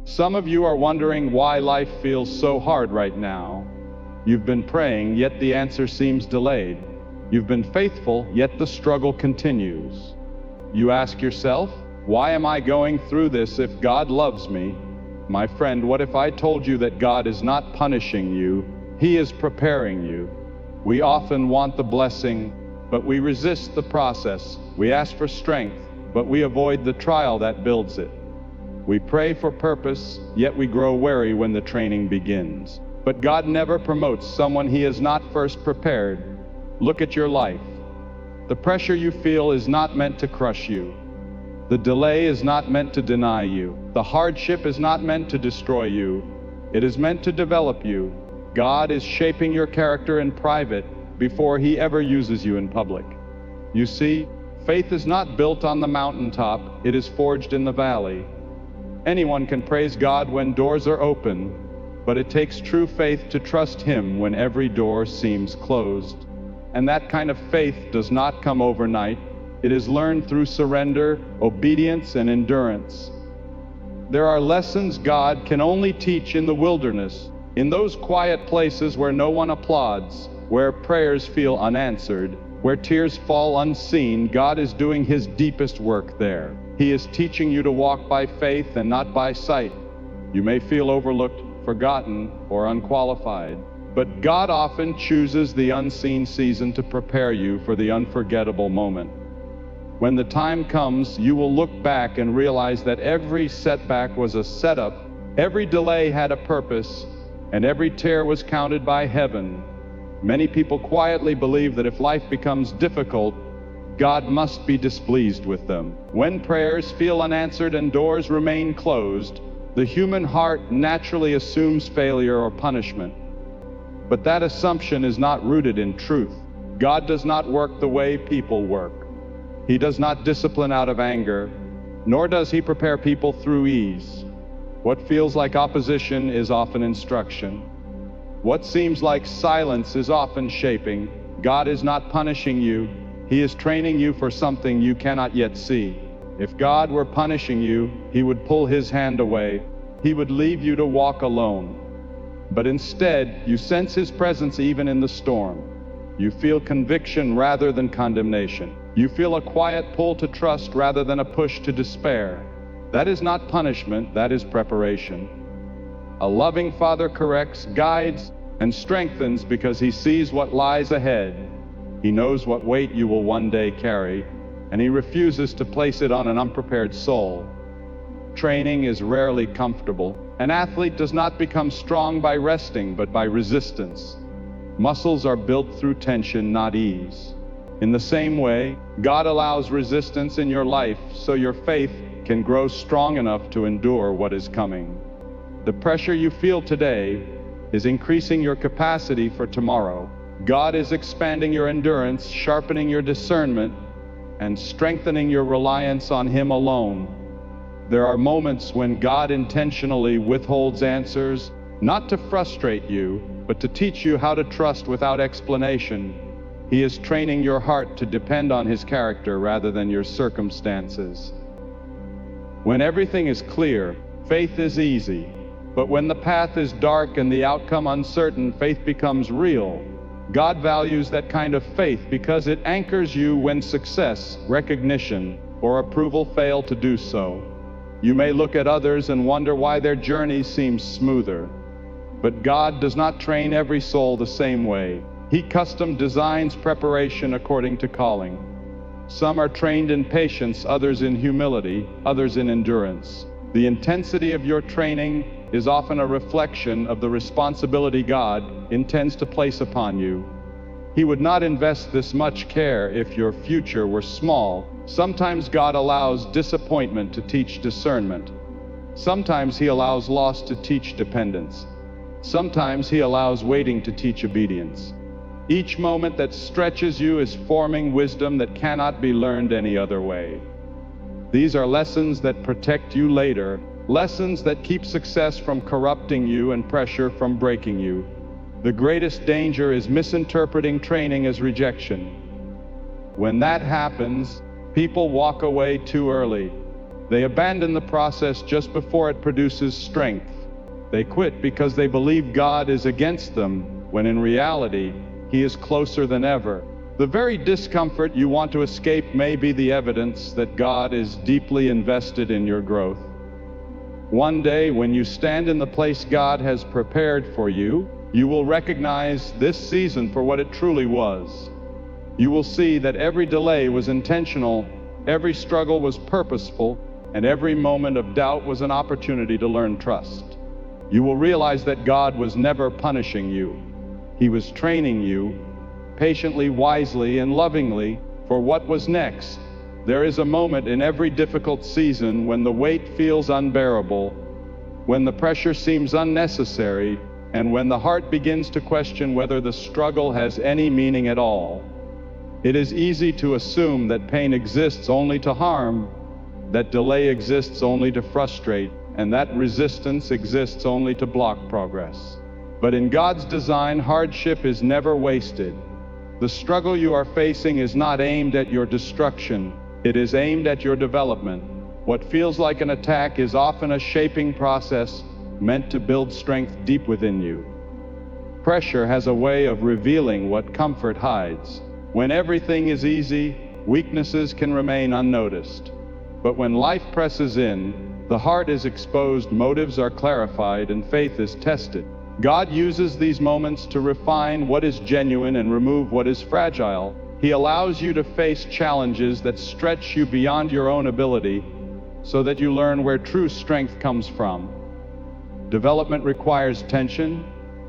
Some of you are wondering why life feels so hard right now. You've been praying, yet the answer seems delayed. You've been faithful, yet the struggle continues. You ask yourself, why am I going through this if God loves me? My friend, what if I told you that God is not punishing you, He is preparing you? We often want the blessing, but we resist the process. We ask for strength, but we avoid the trial that builds it. We pray for purpose, yet we grow weary when the training begins. But God never promotes someone He has not first prepared. Look at your life. The pressure you feel is not meant to crush you. The delay is not meant to deny you. The hardship is not meant to destroy you. It is meant to develop you. God is shaping your character in private before He ever uses you in public. You see, faith is not built on the mountaintop, it is forged in the valley. Anyone can praise God when doors are open, but it takes true faith to trust Him when every door seems closed. And that kind of faith does not come overnight. It is learned through surrender, obedience, and endurance. There are lessons God can only teach in the wilderness, in those quiet places where no one applauds, where prayers feel unanswered, where tears fall unseen. God is doing His deepest work there. He is teaching you to walk by faith and not by sight. You may feel overlooked, forgotten, or unqualified, but God often chooses the unseen season to prepare you for the unforgettable moment. When the time comes, you will look back and realize that every setback was a setup, every delay had a purpose, and every tear was counted by heaven. Many people quietly believe that if life becomes difficult, God must be displeased with them. When prayers feel unanswered and doors remain closed, the human heart naturally assumes failure or punishment. But that assumption is not rooted in truth. God does not work the way people work. He does not discipline out of anger, nor does He prepare people through ease. What feels like opposition is often instruction. What seems like silence is often shaping. God is not punishing you. He is training you for something you cannot yet see. If God were punishing you, He would pull His hand away. He would leave you to walk alone. But instead, you sense His presence even in the storm. You feel conviction rather than condemnation. You feel a quiet pull to trust rather than a push to despair. That is not punishment, that is preparation. A loving Father corrects, guides, and strengthens because He sees what lies ahead. He knows what weight you will one day carry, and He refuses to place it on an unprepared soul. Training is rarely comfortable. An athlete does not become strong by resting, but by resistance. Muscles are built through tension, not ease. In the same way, God allows resistance in your life so your faith can grow strong enough to endure what is coming. The pressure you feel today is increasing your capacity for tomorrow. God is expanding your endurance, sharpening your discernment, and strengthening your reliance on Him alone. There are moments when God intentionally withholds answers, not to frustrate you, but to teach you how to trust without explanation. He is training your heart to depend on His character rather than your circumstances. When everything is clear, faith is easy. But when the path is dark and the outcome uncertain, faith becomes real. God values that kind of faith because it anchors you when success, recognition, or approval fail to do so. You may look at others and wonder why their journey seems smoother. But God does not train every soul the same way. He custom designs preparation according to calling. Some are trained in patience, others in humility, others in endurance. The intensity of your training is often a reflection of the responsibility God intends to place upon you. He would not invest this much care if your future were small. Sometimes God allows disappointment to teach discernment. Sometimes He allows loss to teach dependence. Sometimes He allows waiting to teach obedience. Each moment that stretches you is forming wisdom that cannot be learned any other way. These are lessons that protect you later, lessons that keep success from corrupting you and pressure from breaking you. The greatest danger is misinterpreting training as rejection. When that happens, people walk away too early. They abandon the process just before it produces strength. They quit because they believe God is against them, when in reality, He is closer than ever. The very discomfort you want to escape may be the evidence that God is deeply invested in your growth. One day, when you stand in the place God has prepared for you, you will recognize this season for what it truly was. You will see that every delay was intentional, every struggle was purposeful, and every moment of doubt was an opportunity to learn trust. You will realize that God was never punishing you. He was training you, patiently, wisely, and lovingly, for what was next. There is a moment in every difficult season when the weight feels unbearable, when the pressure seems unnecessary, and when the heart begins to question whether the struggle has any meaning at all. It is easy to assume that pain exists only to harm, that delay exists only to frustrate, and that resistance exists only to block progress. But in God's design, hardship is never wasted. The struggle you are facing is not aimed at your destruction, it is aimed at your development. What feels like an attack is often a shaping process meant to build strength deep within you. Pressure has a way of revealing what comfort hides. When everything is easy, weaknesses can remain unnoticed. But when life presses in, the heart is exposed, motives are clarified, and faith is tested. God uses these moments to refine what is genuine and remove what is fragile. He allows you to face challenges that stretch you beyond your own ability, so that you learn where true strength comes from. Development requires tension,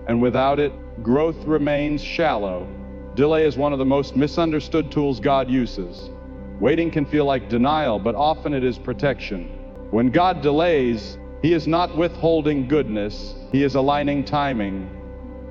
and without it, growth remains shallow. Delay is one of the most misunderstood tools God uses. Waiting can feel like denial, but often it is protection. When God delays, He is not withholding goodness, He is aligning timing.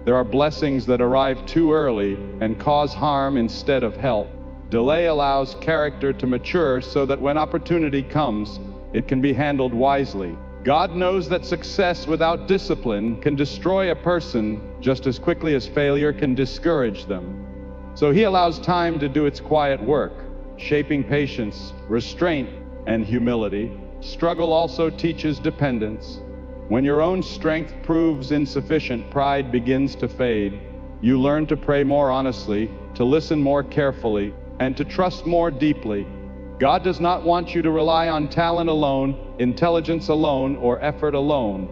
There are blessings that arrive too early and cause harm instead of help. Delay allows character to mature so that when opportunity comes, it can be handled wisely. God knows that success without discipline can destroy a person just as quickly as failure can discourage them. So He allows time to do its quiet work, shaping patience, restraint, and humility. Struggle also teaches dependence. When your own strength proves insufficient, pride begins to fade. You learn to pray more honestly, to listen more carefully, and to trust more deeply. God does not want you to rely on talent alone, intelligence alone, or effort alone.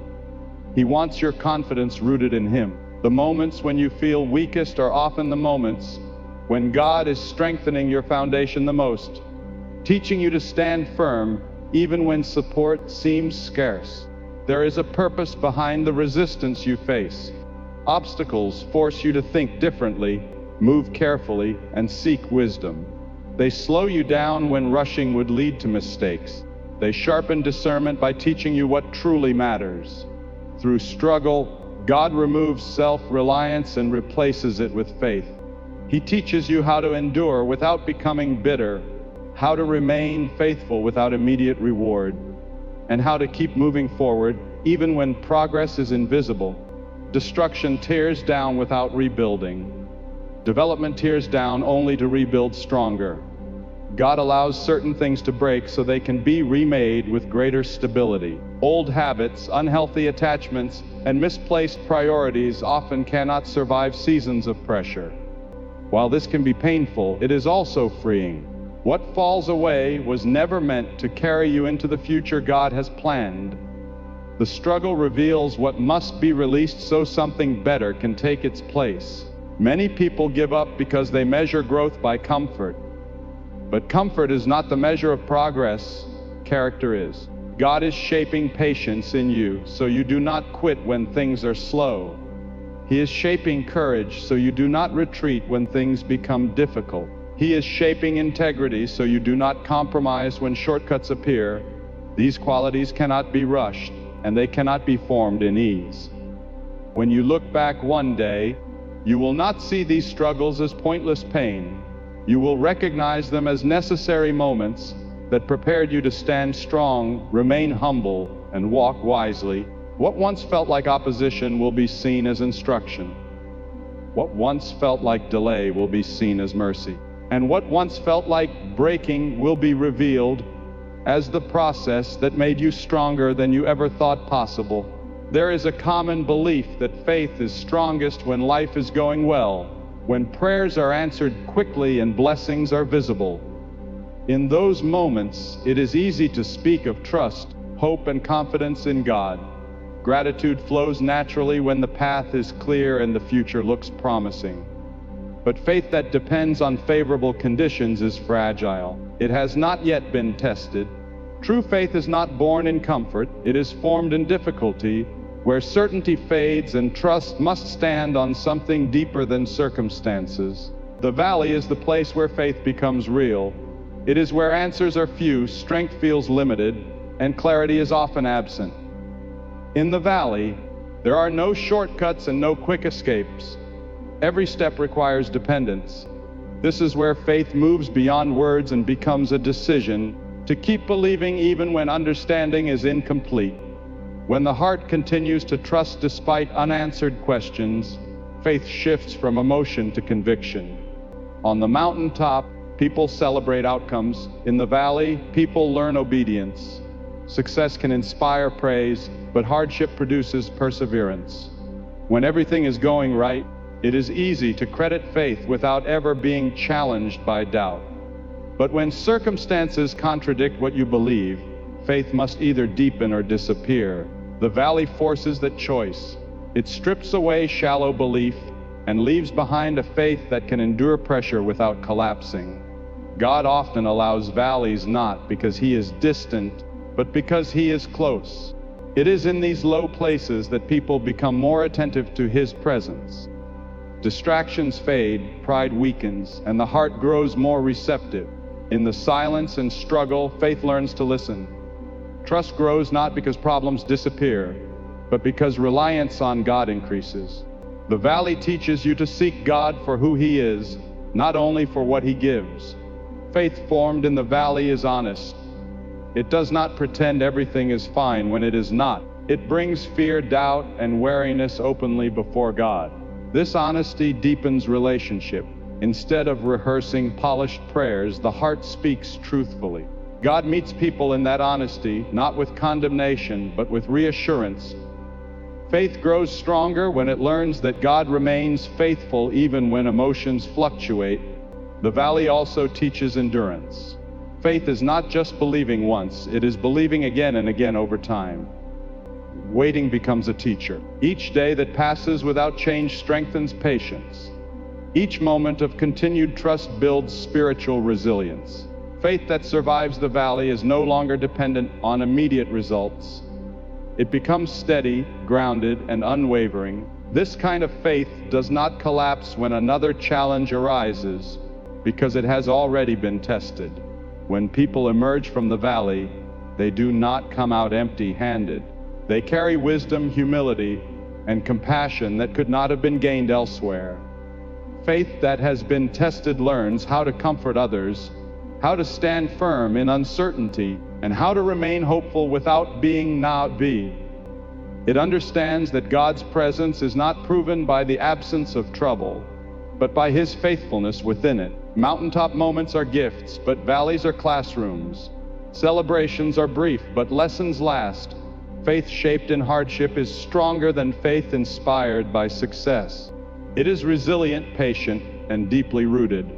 He wants your confidence rooted in Him. The moments when you feel weakest are often the moments when God is strengthening your foundation the most, teaching you to stand firm even when support seems scarce. There is a purpose behind the resistance you face. Obstacles force you to think differently, move carefully, and seek wisdom. They slow you down when rushing would lead to mistakes. They sharpen discernment by teaching you what truly matters. Through struggle, God removes self-reliance and replaces it with faith. He teaches you how to endure without becoming bitter, how to remain faithful without immediate reward, and how to keep moving forward even when progress is invisible. Destruction tears down without rebuilding. Development tears down only to rebuild stronger. God allows certain things to break so they can be remade with greater stability. Old habits, unhealthy attachments, and misplaced priorities often cannot survive seasons of pressure. While this can be painful, it is also freeing. What falls away was never meant to carry you into the future God has planned. The struggle reveals what must be released so something better can take its place. Many people give up because they measure growth by comfort. But comfort is not the measure of progress, character is. God is shaping patience in you so you do not quit when things are slow. He is shaping courage so you do not retreat when things become difficult. He is shaping integrity so you do not compromise when shortcuts appear. These qualities cannot be rushed, and they cannot be formed in ease. When you look back one day, you will not see these struggles as pointless pain. You will recognize them as necessary moments that prepared you to stand strong, remain humble, and walk wisely. What once felt like opposition will be seen as instruction. What once felt like delay will be seen as mercy. And what once felt like breaking will be revealed as the process that made you stronger than you ever thought possible. There is a common belief that faith is strongest when life is going well, when prayers are answered quickly and blessings are visible. In those moments, it is easy to speak of trust, hope, and confidence in God. Gratitude flows naturally when the path is clear and the future looks promising. But faith that depends on favorable conditions is fragile. It has not yet been tested. True faith is not born in comfort, it is formed in difficulty, where certainty fades and trust must stand on something deeper than circumstances. The valley is the place where faith becomes real. It is where answers are few, strength feels limited, and clarity is often absent. In the valley, there are no shortcuts and no quick escapes. Every step requires dependence. This is where faith moves beyond words and becomes a decision to keep believing even when understanding is incomplete. When the heart continues to trust despite unanswered questions, faith shifts from emotion to conviction. On the mountaintop, people celebrate outcomes. In the valley, people learn obedience. Success can inspire praise, but hardship produces perseverance. When everything is going right, it is easy to credit faith without ever being challenged by doubt. But when circumstances contradict what you believe, faith must either deepen or disappear. The valley forces that choice. It strips away shallow belief and leaves behind a faith that can endure pressure without collapsing. God often allows valleys not because He is distant, but because He is close. It is in these low places that people become more attentive to His presence. Distractions fade, pride weakens, and the heart grows more receptive. In the silence and struggle, faith learns to listen. Trust grows not because problems disappear, but because reliance on God increases. The valley teaches you to seek God for who He is, not only for what He gives. Faith formed in the valley is honest. It does not pretend everything is fine when it is not. It brings fear, doubt, and wariness openly before God. This honesty deepens relationship. Instead of rehearsing polished prayers, the heart speaks truthfully. God meets people in that honesty, not with condemnation, but with reassurance. Faith grows stronger when it learns that God remains faithful even when emotions fluctuate. The valley also teaches endurance. Faith is not just believing once, it is believing again and again over time. Waiting becomes a teacher. Each day that passes without change strengthens patience. Each moment of continued trust builds spiritual resilience. Faith that survives the valley is no longer dependent on immediate results. It becomes steady, grounded, and unwavering. This kind of faith does not collapse when another challenge arises, because it has already been tested. When people emerge from the valley, they do not come out empty-handed. They carry wisdom, humility, and compassion that could not have been gained elsewhere. Faith that has been tested learns how to comfort others, how to stand firm in uncertainty, and how to remain hopeful without being not-be. It understands that God's presence is not proven by the absence of trouble, but by His faithfulness within it. Mountaintop moments are gifts, but valleys are classrooms. Celebrations are brief, but lessons last. Faith shaped in hardship is stronger than faith inspired by success. It is resilient, patient, and deeply rooted.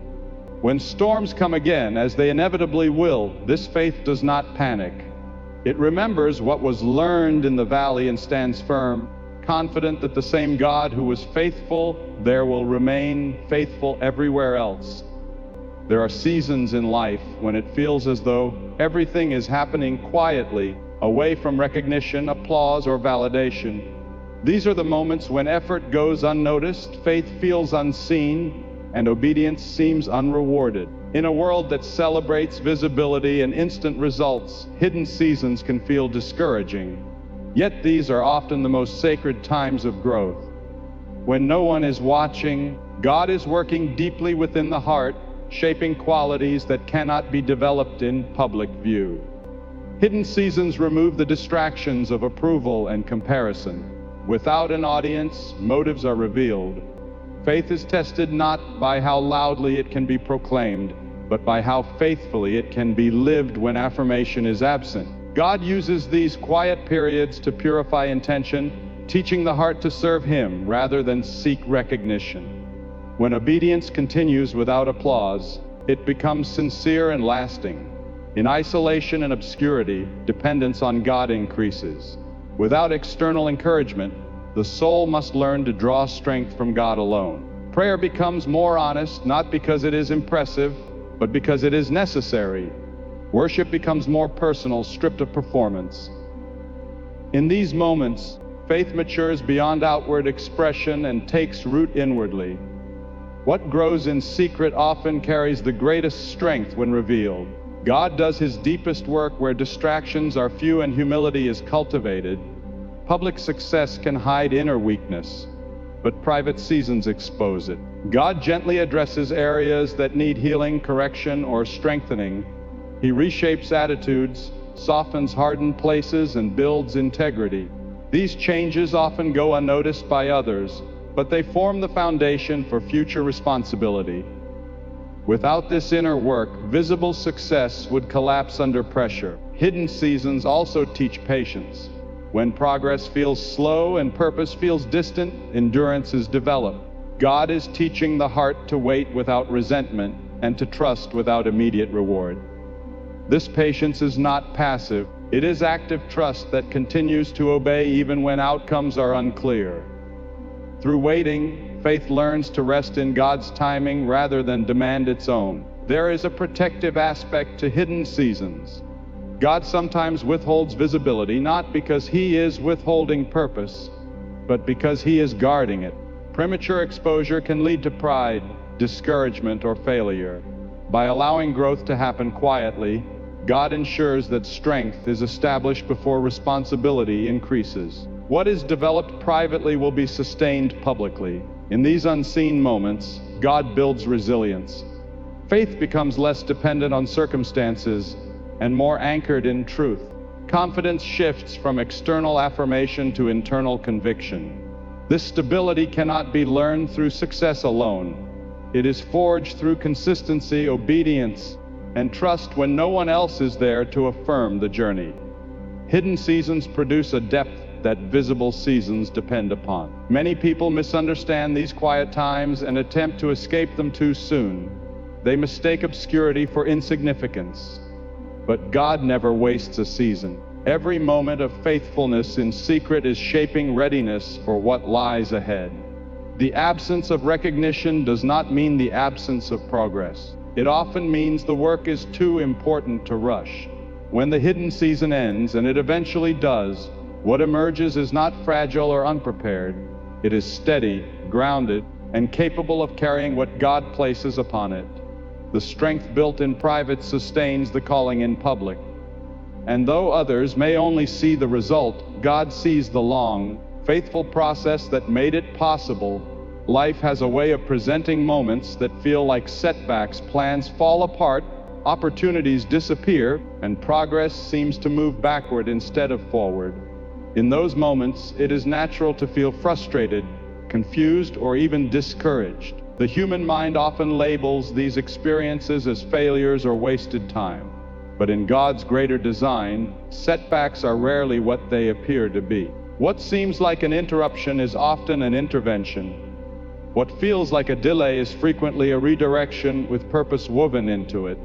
When storms come again, as they inevitably will, this faith does not panic. It remembers what was learned in the valley and stands firm, confident that the same God who was faithful there will remain faithful everywhere else. There are seasons in life when it feels as though everything is happening quietly, away from recognition, applause, or validation. These are the moments when effort goes unnoticed, faith feels unseen, and obedience seems unrewarded. In a world that celebrates visibility and instant results, hidden seasons can feel discouraging. Yet these are often the most sacred times of growth. When no one is watching, God is working deeply within the heart, shaping qualities that cannot be developed in public view. Hidden seasons remove the distractions of approval and comparison. Without an audience, motives are revealed. Faith is tested not by how loudly it can be proclaimed, but by how faithfully it can be lived when affirmation is absent. God uses these quiet periods to purify intention, teaching the heart to serve Him rather than seek recognition. When obedience continues without applause, it becomes sincere and lasting. In isolation and obscurity, dependence on God increases. Without external encouragement, the soul must learn to draw strength from God alone. Prayer becomes more honest, not because it is impressive, but because it is necessary. Worship becomes more personal, stripped of performance. In these moments, faith matures beyond outward expression and takes root inwardly. What grows in secret often carries the greatest strength when revealed. God does His deepest work where distractions are few and humility is cultivated. Public success can hide inner weakness, but private seasons expose it. God gently addresses areas that need healing, correction, or strengthening. He reshapes attitudes, softens hardened places, and builds integrity. These changes often go unnoticed by others, but they form the foundation for future responsibility. Without this inner work, visible success would collapse under pressure. Hidden seasons also teach patience. When progress feels slow and purpose feels distant, endurance is developed. God is teaching the heart to wait without resentment and to trust without immediate reward. This patience is not passive, it is active trust that continues to obey even when outcomes are unclear. Through waiting, faith learns to rest in God's timing rather than demand its own. There is a protective aspect to hidden seasons. God sometimes withholds visibility, not because He is withholding purpose, but because He is guarding it. Premature exposure can lead to pride, discouragement, or failure. By allowing growth to happen quietly, God ensures that strength is established before responsibility increases. What is developed privately will be sustained publicly. In these unseen moments, God builds resilience. Faith becomes less dependent on circumstances and more anchored in truth. Confidence shifts from external affirmation to internal conviction. This stability cannot be learned through success alone. It is forged through consistency, obedience, and trust when no one else is there to affirm the journey. Hidden seasons produce a depth that visible seasons depend upon. Many people misunderstand these quiet times and attempt to escape them too soon. They mistake obscurity for insignificance. But God never wastes a season. Every moment of faithfulness in secret is shaping readiness for what lies ahead. The absence of recognition does not mean the absence of progress. It often means the work is too important to rush. When the hidden season ends, and it eventually does, what emerges is not fragile or unprepared. It is steady, grounded, and capable of carrying what God places upon it. The strength built in private sustains the calling in public. And though others may only see the result, God sees the long, faithful process that made it possible. Life has a way of presenting moments that feel like setbacks. Plans fall apart, opportunities disappear, and progress seems to move backward instead of forward. In those moments, it is natural to feel frustrated, confused, or even discouraged. The human mind often labels these experiences as failures or wasted time. But in God's greater design, setbacks are rarely what they appear to be. What seems like an interruption is often an intervention. What feels like a delay is frequently a redirection with purpose woven into it.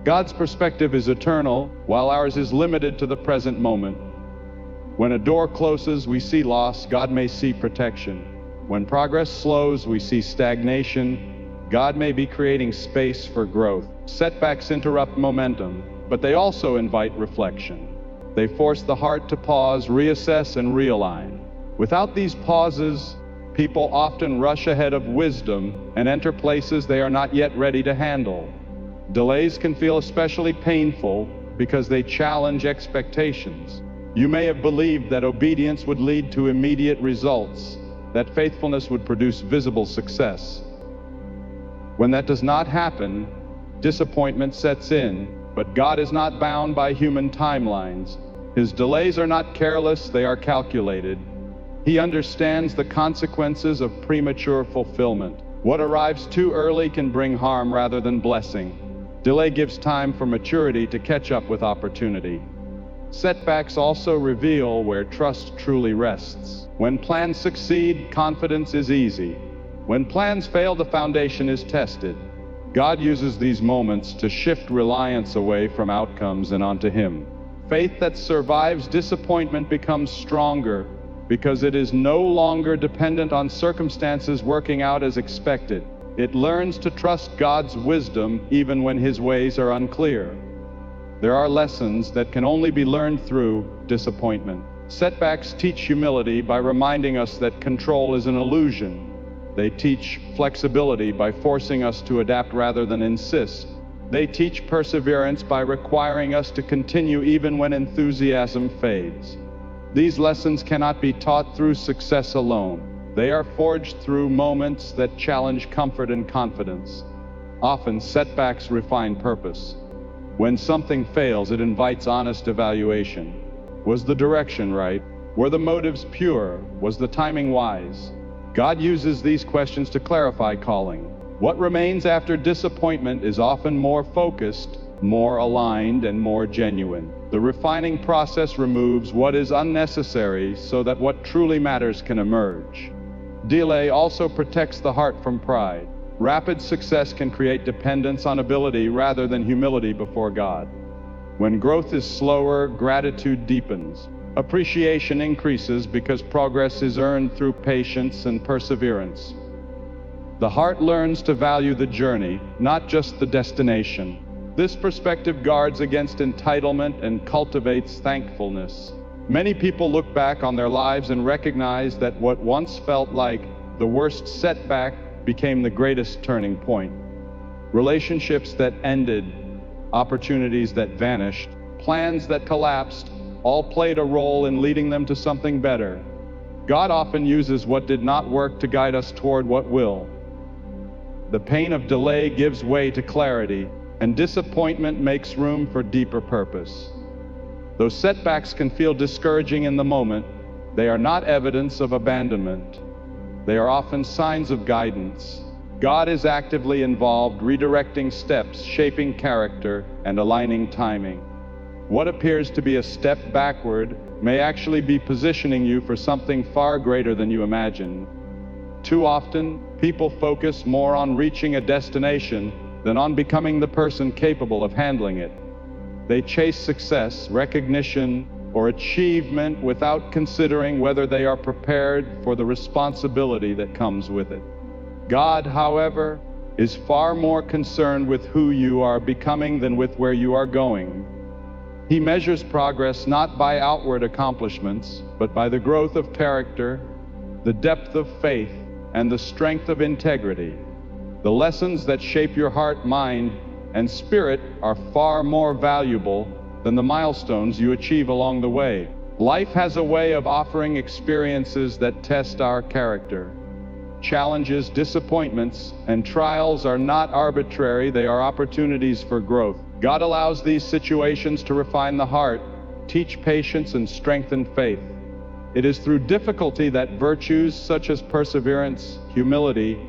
God's perspective is eternal, while ours is limited to the present moment. When a door closes, we see loss. God may see protection. When progress slows, we see stagnation. God may be creating space for growth. Setbacks interrupt momentum, but they also invite reflection. They force the heart to pause, reassess, and realign. Without these pauses, people often rush ahead of wisdom and enter places they are not yet ready to handle. Delays can feel especially painful because they challenge expectations. You may have believed that obedience would lead to immediate results, that faithfulness would produce visible success. When that does not happen, disappointment sets in, but God is not bound by human timelines. His delays are not careless, they are calculated. He understands the consequences of premature fulfillment. What arrives too early can bring harm rather than blessing. Delay gives time for maturity to catch up with opportunity. Setbacks also reveal where trust truly rests. When plans succeed, confidence is easy. When plans fail, the foundation is tested. God uses these moments to shift reliance away from outcomes and onto Him. Faith that survives disappointment becomes stronger because it is no longer dependent on circumstances working out as expected. It learns to trust God's wisdom even when His ways are unclear. There are lessons that can only be learned through disappointment. Setbacks teach humility by reminding us that control is an illusion. They teach flexibility by forcing us to adapt rather than insist. They teach perseverance by requiring us to continue even when enthusiasm fades. These lessons cannot be taught through success alone. They are forged through moments that challenge comfort and confidence. Often, setbacks refine purpose. When something fails, it invites honest evaluation. Was the direction right? Were the motives pure? Was the timing wise? God uses these questions to clarify calling. What remains after disappointment is often more focused, more aligned, and more genuine. The refining process removes what is unnecessary so that what truly matters can emerge. Delay also protects the heart from pride. Rapid success can create dependence on ability rather than humility before God. When growth is slower, gratitude deepens. Appreciation increases because progress is earned through patience and perseverance. The heart learns to value the journey, not just the destination. This perspective guards against entitlement and cultivates thankfulness. Many people look back on their lives and recognize that what once felt like the worst setback became the greatest turning point. Relationships that ended, opportunities that vanished, plans that collapsed, all played a role in leading them to something better. God often uses what did not work to guide us toward what will. The pain of delay gives way to clarity, and disappointment makes room for deeper purpose. Though setbacks can feel discouraging in the moment, they are not evidence of abandonment. They are often signs of guidance. God is actively involved, redirecting steps, shaping character, and aligning timing. What appears to be a step backward may actually be positioning you for something far greater than you imagine. Too often, people focus more on reaching a destination than on becoming the person capable of handling it. They chase success, recognition, or achievement without considering whether they are prepared for the responsibility that comes with it. God, however, is far more concerned with who you are becoming than with where you are going. He measures progress not by outward accomplishments, but by the growth of character, the depth of faith, and the strength of integrity. The lessons that shape your heart, mind, and spirit are far more valuable than the milestones you achieve along the way. Life has a way of offering experiences that test our character. Challenges, disappointments, and trials are not arbitrary, they are opportunities for growth. God allows these situations to refine the heart, teach patience, and strengthen faith. It is through difficulty that virtues such as perseverance, humility,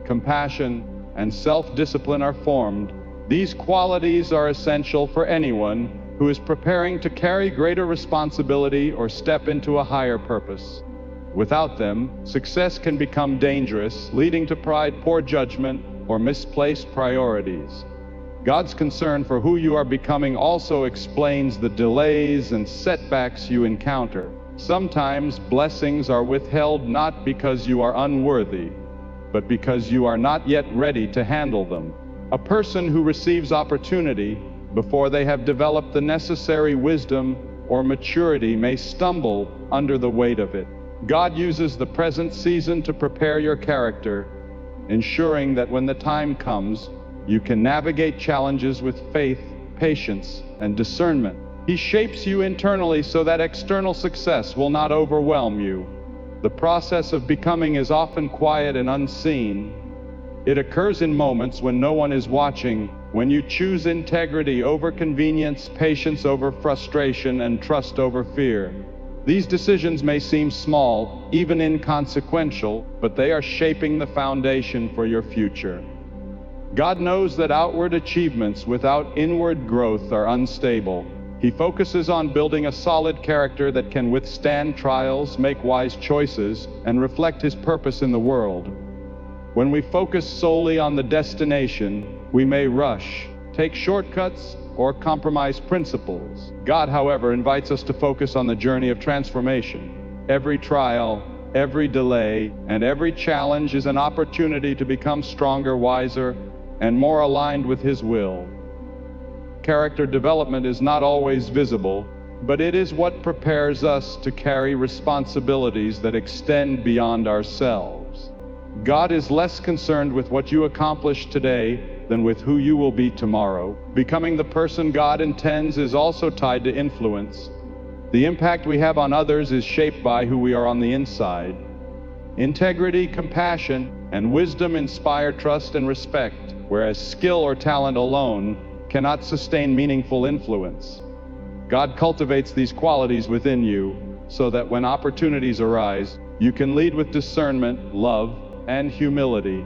compassion, and self-discipline are formed. These qualities are essential for anyone who is preparing to carry greater responsibility or step into a higher purpose. Without them, success can become dangerous, leading to pride, poor judgment, or misplaced priorities. God's concern for who you are becoming also explains the delays and setbacks you encounter. Sometimes blessings are withheld not because you are unworthy, but because you are not yet ready to handle them. A person who receives opportunity before they have developed the necessary wisdom or maturity may stumble under the weight of it. God uses the present season to prepare your character, ensuring that when the time comes, you can navigate challenges with faith, patience, and discernment. He shapes you internally so that external success will not overwhelm you. The process of becoming is often quiet and unseen. It occurs in moments when no one is watching, when you choose integrity over convenience, patience over frustration, and trust over fear. These decisions may seem small, even inconsequential, but they are shaping the foundation for your future. God knows that outward achievements without inward growth are unstable. He focuses on building a solid character that can withstand trials, make wise choices, and reflect His purpose in the world. When we focus solely on the destination, we may rush, take shortcuts, or compromise principles. God, however, invites us to focus on the journey of transformation. Every trial, every delay, and every challenge is an opportunity to become stronger, wiser, and more aligned with His will. Character development is not always visible, but it is what prepares us to carry responsibilities that extend beyond ourselves. God is less concerned with what you accomplish today than with who you will be tomorrow. Becoming the person God intends is also tied to influence. The impact we have on others is shaped by who we are on the inside. Integrity, compassion, and wisdom inspire trust and respect, whereas skill or talent alone cannot sustain meaningful influence. God cultivates these qualities within you so that when opportunities arise, you can lead with discernment, love, and humility.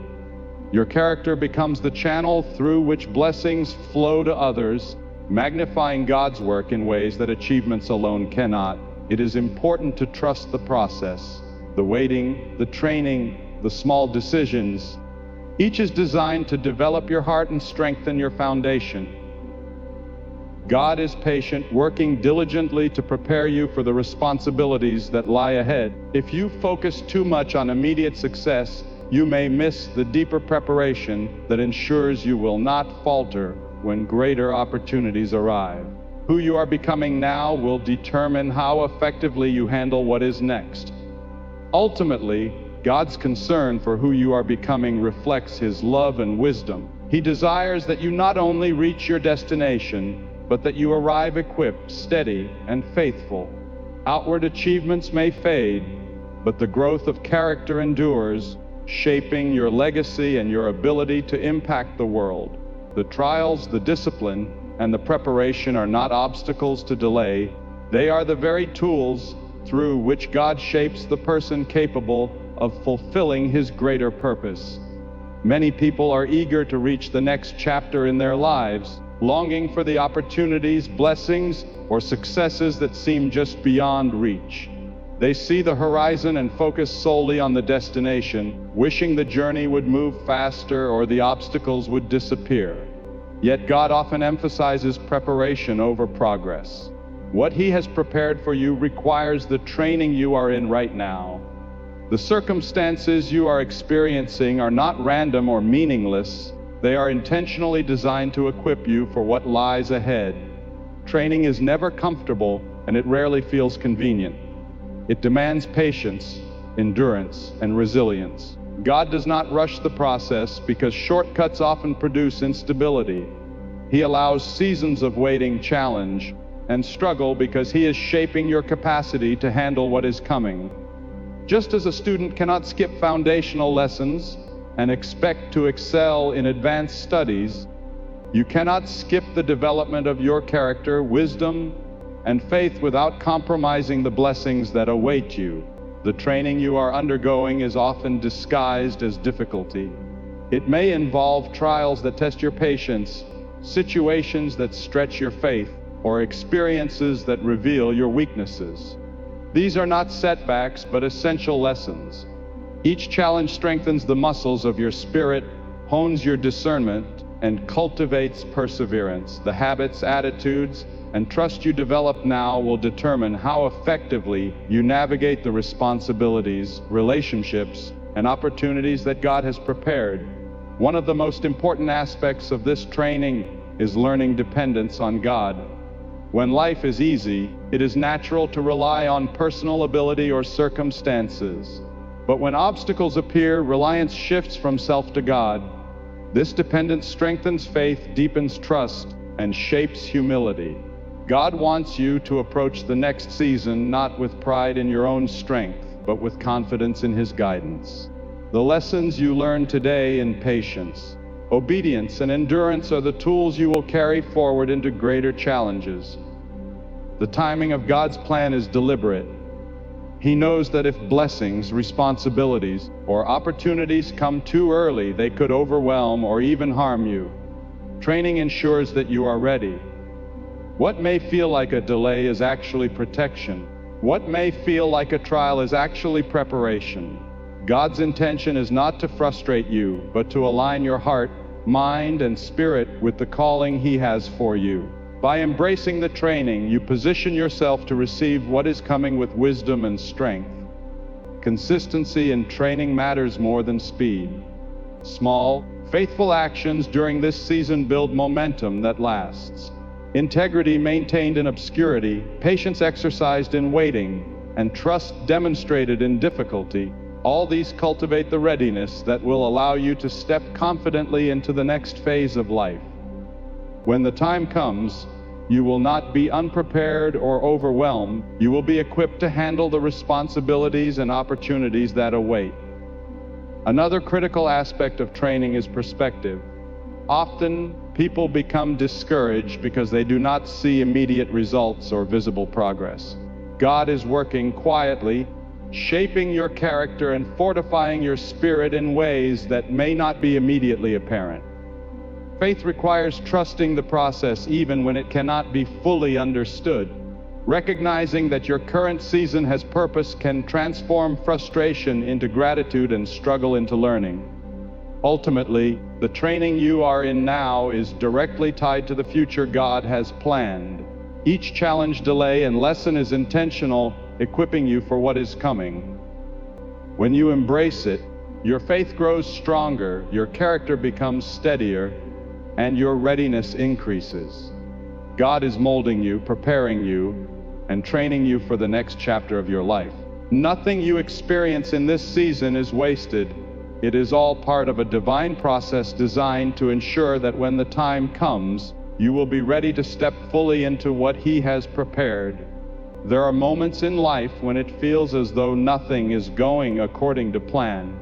Your character becomes the channel through which blessings flow to others, magnifying God's work in ways that achievements alone cannot. It is important to trust the process, the waiting, the training, the small decisions. Each is designed to develop your heart and strengthen your foundation. God is patient, working diligently to prepare you for the responsibilities that lie ahead. If you focus too much on immediate success, you may miss the deeper preparation that ensures you will not falter when greater opportunities arrive. Who you are becoming now will determine how effectively you handle what is next. Ultimately, God's concern for who you are becoming reflects His love and wisdom. He desires that you not only reach your destination, but that you arrive equipped, steady, and faithful. Outward achievements may fade, but the growth of character endures, shaping your legacy and your ability to impact the world. The trials, the discipline, and the preparation are not obstacles to delay. They are the very tools through which God shapes the person capable of fulfilling His greater purpose. Many people are eager to reach the next chapter in their lives, longing for the opportunities, blessings, or successes that seem just beyond reach. They see the horizon and focus solely on the destination, wishing the journey would move faster or the obstacles would disappear. Yet God often emphasizes preparation over progress. What He has prepared for you requires the training you are in right now. The circumstances you are experiencing are not random or meaningless. They are intentionally designed to equip you for what lies ahead. Training is never comfortable, and it rarely feels convenient. It demands patience, endurance, and resilience. God does not rush the process because shortcuts often produce instability. He allows seasons of waiting, challenge, and struggle because He is shaping your capacity to handle what is coming. Just as a student cannot skip foundational lessons and expect to excel in advanced studies, you cannot skip the development of your character, wisdom, and faith without compromising the blessings that await you. The training you are undergoing is often disguised as difficulty. It may involve trials that test your patience, situations that stretch your faith, or experiences that reveal your weaknesses. These are not setbacks, but essential lessons. Each challenge strengthens the muscles of your spirit, hones your discernment, and cultivates perseverance. The habits, attitudes, and trust you develop now will determine how effectively you navigate the responsibilities, relationships, and opportunities that God has prepared. One of the most important aspects of this training is learning dependence on God. When life is easy, it is natural to rely on personal ability or circumstances. But when obstacles appear, reliance shifts from self to God. This dependence strengthens faith, deepens trust, and shapes humility. God wants you to approach the next season not with pride in your own strength, but with confidence in His guidance. The lessons you learn today in patience, obedience, and endurance are the tools you will carry forward into greater challenges. The timing of God's plan is deliberate. He knows that if blessings, responsibilities, or opportunities come too early, they could overwhelm or even harm you. Training ensures that you are ready. What may feel like a delay is actually protection. What may feel like a trial is actually preparation. God's intention is not to frustrate you, but to align your heart, mind, and spirit with the calling He has for you. By embracing the training, you position yourself to receive what is coming with wisdom and strength. Consistency in training matters more than speed. Small, faithful actions during this season build momentum that lasts. Integrity maintained in obscurity, patience exercised in waiting, and trust demonstrated in difficulty, all these cultivate the readiness that will allow you to step confidently into the next phase of life. When the time comes, you will not be unprepared or overwhelmed. You will be equipped to handle the responsibilities and opportunities that await. Another critical aspect of training is perspective. Often, people become discouraged because they do not see immediate results or visible progress. God is working quietly, shaping your character and fortifying your spirit in ways that may not be immediately apparent. Faith requires trusting the process even when it cannot be fully understood. Recognizing that your current season has purpose can transform frustration into gratitude and struggle into learning. Ultimately, the training you are in now is directly tied to the future God has planned. Each challenge, delay, and lesson is intentional, equipping you for what is coming. When you embrace it, your faith grows stronger, your character becomes steadier, and your readiness increases. God is molding you, preparing you, and training you for the next chapter of your life. Nothing you experience in this season is wasted. It is all part of a divine process designed to ensure that when the time comes, you will be ready to step fully into what He has prepared. There are moments in life when it feels as though nothing is going according to plan.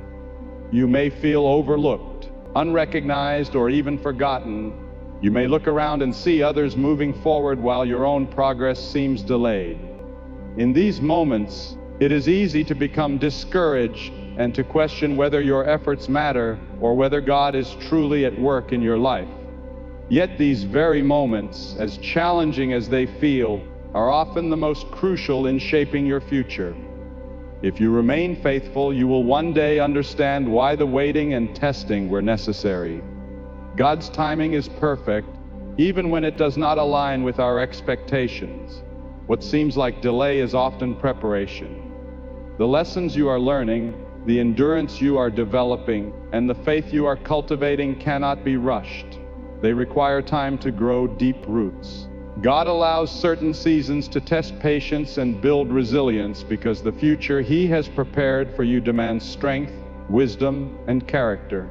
You may feel overlooked, unrecognized, or even forgotten. You may look around and see others moving forward while your own progress seems delayed. In these moments, it is easy to become discouraged and to question whether your efforts matter or whether God is truly at work in your life. Yet these very moments, as challenging as they feel, are often the most crucial in shaping your future. If you remain faithful, you will one day understand why the waiting and testing were necessary. God's timing is perfect, even when it does not align with our expectations. What seems like delay is often preparation. The lessons you are learning, the endurance you are developing, and the faith you are cultivating cannot be rushed. They require time to grow deep roots. God allows certain seasons to test patience and build resilience because the future He has prepared for you demands strength, wisdom, and character.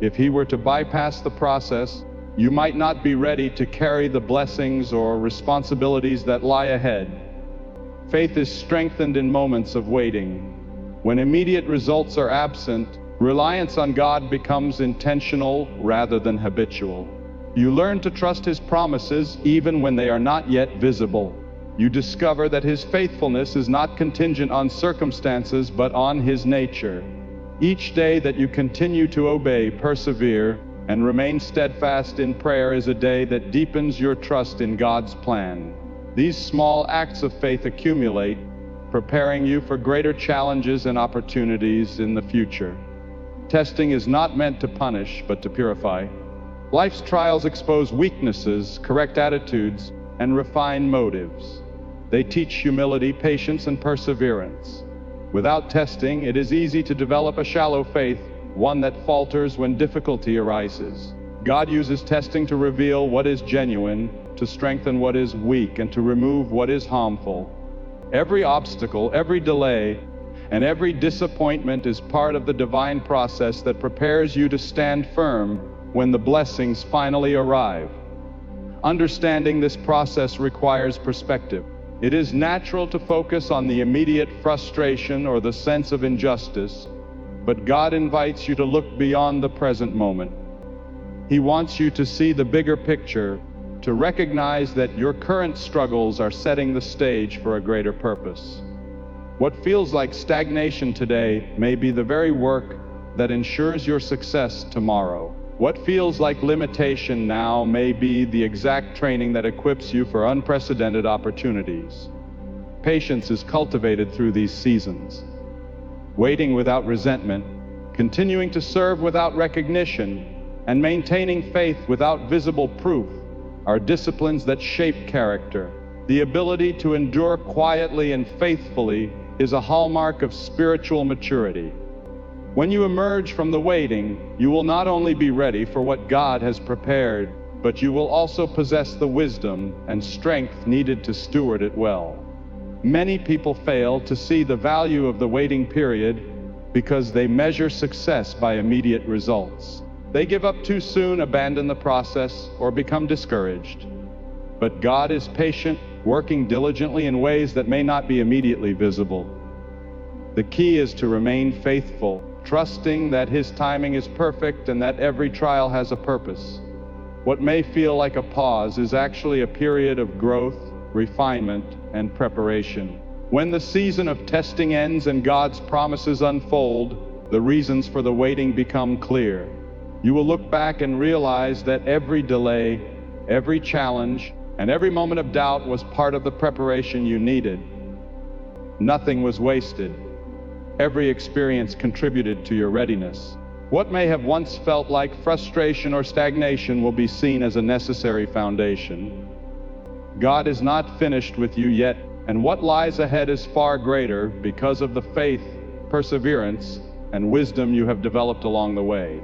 If He were to bypass the process, you might not be ready to carry the blessings or responsibilities that lie ahead. Faith is strengthened in moments of waiting. When immediate results are absent, reliance on God becomes intentional rather than habitual. You learn to trust His promises even when they are not yet visible. You discover that His faithfulness is not contingent on circumstances but on His nature. Each day that you continue to obey, persevere, and remain steadfast in prayer is a day that deepens your trust in God's plan. These small acts of faith accumulate, preparing you for greater challenges and opportunities in the future. Testing is not meant to punish, but to purify. Life's trials expose weaknesses, correct attitudes, and refine motives. They teach humility, patience, and perseverance. Without testing, it is easy to develop a shallow faith, one that falters when difficulty arises. God uses testing to reveal what is genuine, to strengthen what is weak, and to remove what is harmful. Every obstacle, every delay, and every disappointment is part of the divine process that prepares you to stand firm when the blessings finally arrive. Understanding this process requires perspective. It is natural to focus on the immediate frustration or the sense of injustice, but God invites you to look beyond the present moment. He wants you to see the bigger picture, to recognize that your current struggles are setting the stage for a greater purpose. What feels like stagnation today may be the very work that ensures your success tomorrow. What feels like limitation now may be the exact training that equips you for unprecedented opportunities. Patience is cultivated through these seasons. Waiting without resentment, continuing to serve without recognition, and maintaining faith without visible proof are disciplines that shape character. The ability to endure quietly and faithfully is a hallmark of spiritual maturity. When you emerge from the waiting, you will not only be ready for what God has prepared, but you will also possess the wisdom and strength needed to steward it well. Many people fail to see the value of the waiting period because they measure success by immediate results. They give up too soon, abandon the process, or become discouraged. But God is patient, working diligently in ways that may not be immediately visible. The key is to remain faithful, trusting that His timing is perfect and that every trial has a purpose. What may feel like a pause is actually a period of growth, refinement, and preparation. When the season of testing ends and God's promises unfold, the reasons for the waiting become clear. You will look back and realize that every delay, every challenge, and every moment of doubt was part of the preparation you needed. Nothing was wasted. Every experience contributed to your readiness. What may have once felt like frustration or stagnation will be seen as a necessary foundation. God is not finished with you yet, and what lies ahead is far greater because of the faith, perseverance, and wisdom you have developed along the way.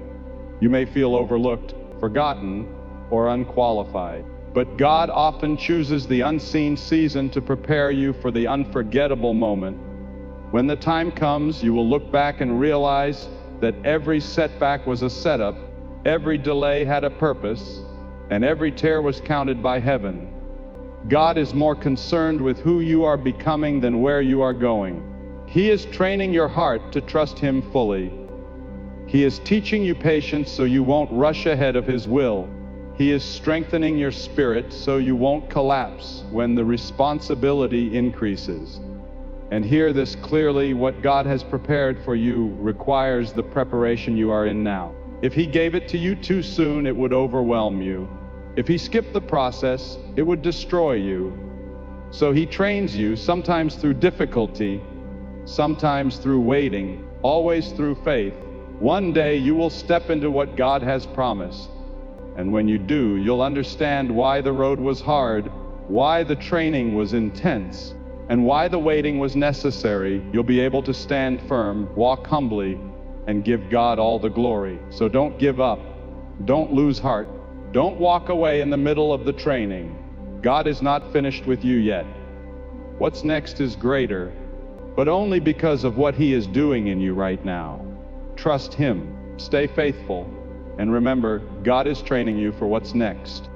You may feel overlooked, forgotten, or unqualified, but God often chooses the unseen season to prepare you for the unforgettable moment. When the time comes, you will look back and realize that every setback was a setup, every delay had a purpose, and every tear was counted by heaven. God is more concerned with who you are becoming than where you are going. He is training your heart to trust Him fully. He is teaching you patience so you won't rush ahead of His will. He is strengthening your spirit so you won't collapse when the responsibility increases. And hear this clearly: what God has prepared for you requires the preparation you are in now. If He gave it to you too soon, it would overwhelm you. If He skipped the process, it would destroy you. So He trains you, sometimes through difficulty, sometimes through waiting, always through faith. One day you will step into what God has promised. And when you do, you'll understand why the road was hard, why the training was intense, and why the waiting was necessary. You'll be able to stand firm, walk humbly, and give God all the glory. So don't give up. Don't lose heart. Don't walk away in the middle of the training. God is not finished with you yet. What's next is greater, but only because of what He is doing in you right now. Trust Him, stay faithful, and remember, God is training you for what's next.